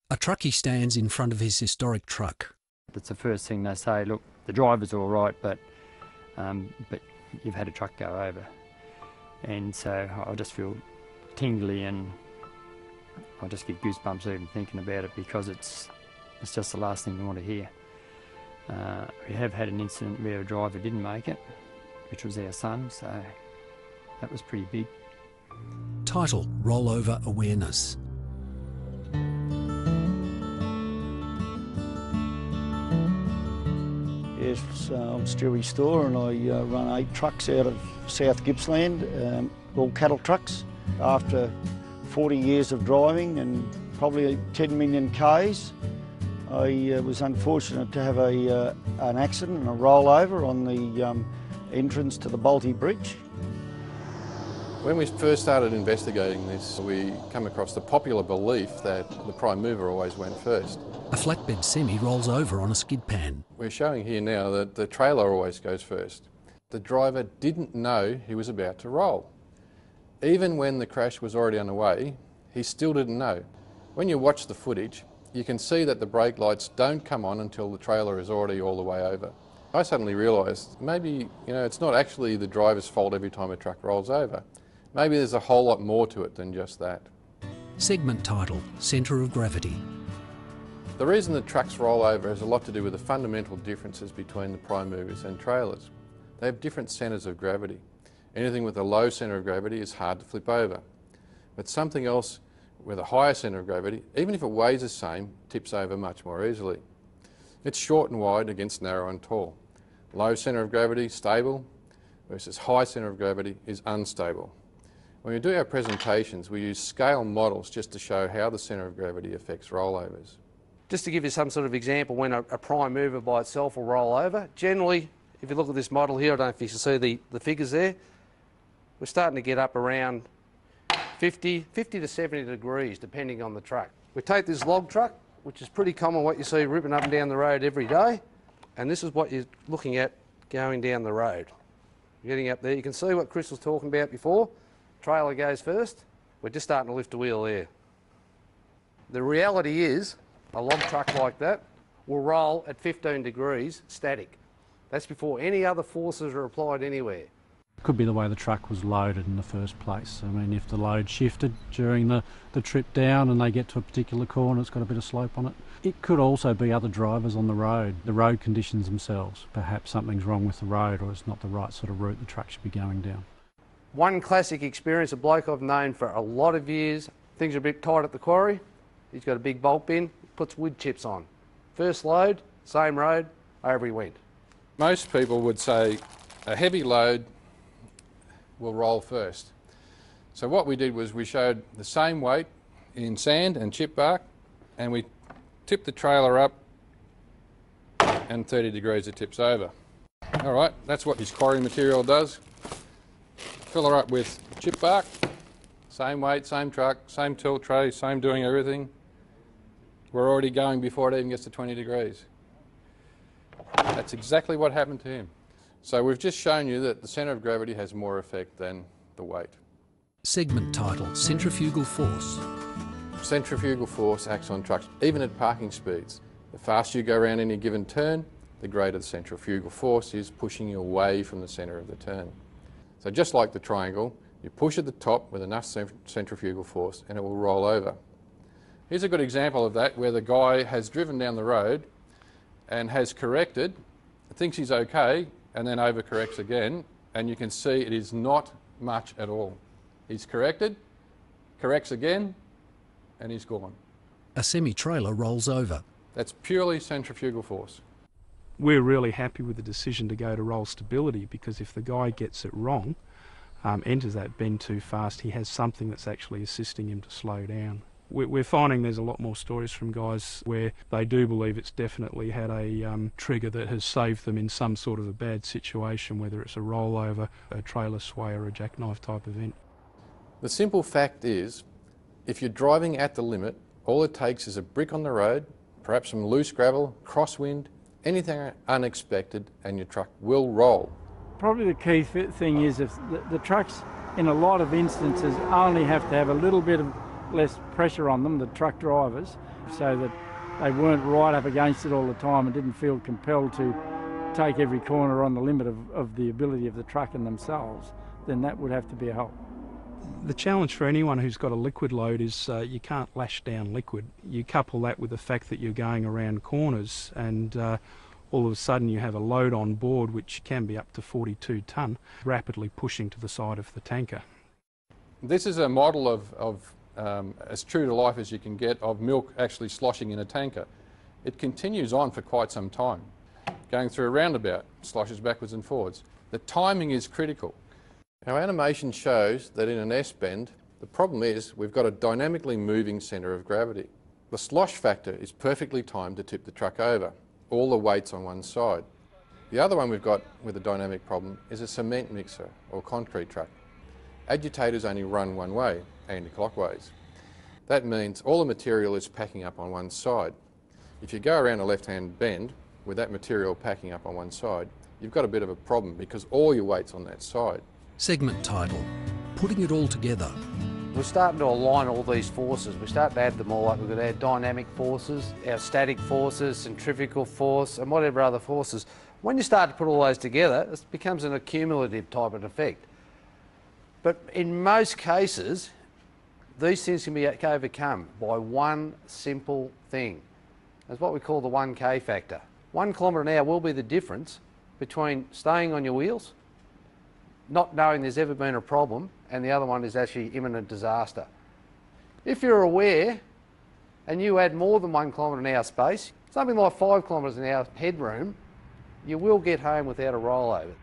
A truckie stands in front of his historic truck. That's the first thing they say, look, the driver's all right, but you've had a truck go over. And so I just feel tingly and I just get goosebumps even thinking about it, because it's just the last thing you want to hear. We have had an incident where a driver didn't make it, which was our son, so that was pretty big. Title: Rollover Awareness. Yes, I'm Stewie Store and I run 8 trucks out of South Gippsland, all cattle trucks. After 40 years of driving and probably 10 million Ks, I was unfortunate to have an accident and a rollover on the entrance to the Balti Bridge. When we first started investigating this, we come across the popular belief that the prime mover always went first. A flatbed semi rolls over on a skid pan. We're showing here now that the trailer always goes first. The driver didn't know he was about to roll. Even when the crash was already underway, he still didn't know. When you watch the footage, you can see that the brake lights don't come on until the trailer is already all the way over. I suddenly realised maybe, it's not actually the driver's fault every time a truck rolls over. Maybe there's a whole lot more to it than just that. Segment title: Centre of Gravity. The reason that trucks roll over has a lot to do with the fundamental differences between the prime movers and trailers. They have different centres of gravity. Anything with a low centre of gravity is hard to flip over. But something else with a higher centre of gravity, even if it weighs the same, tips over much more easily. It's short and wide against narrow and tall. Low centre of gravity, stable, versus high centre of gravity is unstable. When we do our presentations, we use scale models just to show how the centre of gravity affects rollovers. Just to give you some sort of example, when a prime mover by itself will roll over, generally, if you look at this model here, I don't know if you can see the figures there, we're starting to get up around 50 to 70 degrees, depending on the truck. We take this log truck, which is pretty common, what you see ripping up and down the road every day, and this is what you're looking at going down the road. Getting up there, you can see what Chris was talking about before. Trailer goes first, we're just starting to lift the wheel there. The reality is, a log truck like that will roll at 15 degrees static. That's before any other forces are applied anywhere. Could be the way the truck was loaded in the first place. I mean, if the load shifted during the trip down and they get to a particular corner, it's got a bit of slope on it. It could also be other drivers on the road conditions themselves. Perhaps something's wrong with the road or it's not the right sort of route the truck should be going down. One classic experience, a bloke I've known for a lot of years, things are a bit tight at the quarry, he's got a big bolt bin, puts wood chips on. First load, same road, over he went. Most people would say a heavy load will roll first. So what we did was we showed the same weight in sand and chip bark, and we tipped the trailer up and 30 degrees it tips over. All right, that's what his quarry material does. Fill her up with chip bark, same weight, same truck, same tilt tray, same doing everything. We're already going before it even gets to 20 degrees. That's exactly what happened to him. So we've just shown you that the centre of gravity has more effect than the weight. Segment title: Centrifugal Force. Centrifugal force acts on trucks, even at parking speeds. The faster you go around any given turn, the greater the centrifugal force is, pushing you away from the centre of the turn. So just like the triangle, you push at the top with enough centrifugal force and it will roll over. Here's a good example of that, where the guy has driven down the road and has corrected, thinks he's okay, and then overcorrects again, and you can see it is not much at all. He's corrected, corrects again, and he's gone. A semi-trailer rolls over. That's purely centrifugal force. We're really happy with the decision to go to roll stability, because if the guy gets it wrong, enters that bend too fast, he has something that's actually assisting him to slow down. We're finding there's a lot more stories from guys where they do believe it's definitely had a trigger that has saved them in some sort of a bad situation, whether it's a rollover, a trailer sway or a jackknife type event. The simple fact is, if you're driving at the limit, all it takes is a brick on the road, perhaps some loose gravel, crosswind, anything unexpected, and your truck will roll. Probably the key thing is if the trucks, in a lot of instances, only have to have a little bit of less pressure on them, the truck drivers, so that they weren't right up against it all the time and didn't feel compelled to take every corner on the limit of the ability of the truck and themselves, then that would have to be a help. The challenge for anyone who's got a liquid load is you can't lash down liquid. You couple that with the fact that you're going around corners and all of a sudden you have a load on board which can be up to 42 tonne, rapidly pushing to the side of the tanker. This is a model of as true to life as you can get of milk actually sloshing in a tanker. It continues on for quite some time. Going through a roundabout, sloshes backwards and forwards. The timing is critical. Our animation shows that in an S-bend, the problem is we've got a dynamically moving centre of gravity. The slosh factor is perfectly timed to tip the truck over. All the weight's on one side. The other one we've got with a dynamic problem is a cement mixer or concrete truck. Agitators only run one way, anti-clockwise. That means all the material is packing up on one side. If you go around a left-hand bend with that material packing up on one side, you've got a bit of a problem because all your weight's on that side. Segment title, putting it all together. We're starting to align all these forces. We're starting to add them all up. We've got our dynamic forces, our static forces, centrifugal force, and whatever other forces. When you start to put all those together, it becomes an accumulative type of effect. But in most cases, these things can be overcome by one simple thing. That's what we call the 1K factor. 1 kilometre an hour will be the difference between staying on your wheels, not knowing there's ever been a problem, and the other one is actually imminent disaster. If you're aware and you add more than 1 kilometre an hour space, something like 5 kilometres an hour headroom, you will get home without a rollover.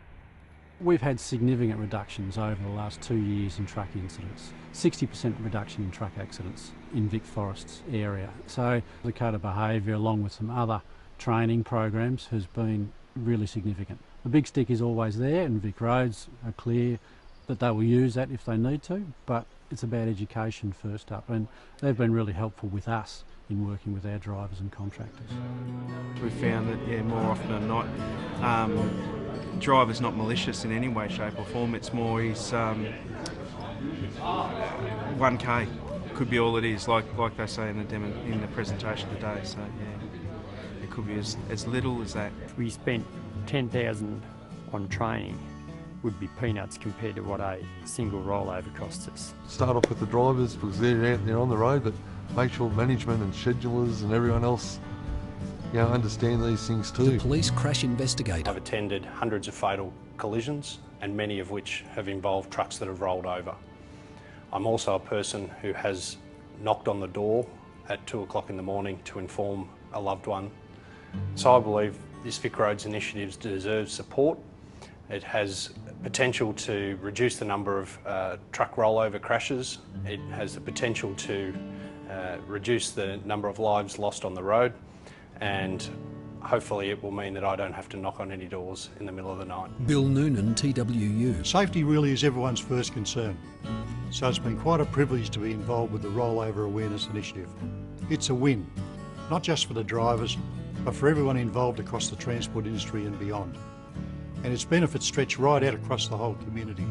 We've had significant reductions over the last 2 years in truck incidents. 60% reduction in truck accidents in Vic Forest's area. So the code of behaviour along with some other training programs has been really significant. The big stick is always there and Vic roads are clear that they will use that if they need to, but it's about education first up, and they've been really helpful with us in working with our drivers and contractors. We found that, more often than not, driver's not malicious in any way, shape or form. It's more he's 1K could be all it is, like they say in the presentation today. So yeah, it could be as little as that. We spent 10,000 on training, would be peanuts compared to what a single rollover costs us. Start off with the drivers because they're out there on the road, but make sure management and schedulers and everyone else understand these things too. The police crash investigator. I've attended hundreds of fatal collisions and many of which have involved trucks that have rolled over. I'm also a person who has knocked on the door at 2 o'clock in the morning to inform a loved one. So I believe this Vic Roads initiative deserves support. It has potential to reduce the number of truck rollover crashes. It has the potential to reduce the number of lives lost on the road, and hopefully it will mean that I don't have to knock on any doors in the middle of the night. Bill Noonan, TWU. Safety really is everyone's first concern, so it's been quite a privilege to be involved with the Rollover Awareness Initiative. It's a win, not just for the drivers, but for everyone involved across the transport industry and beyond. And its benefits stretch right out across the whole community.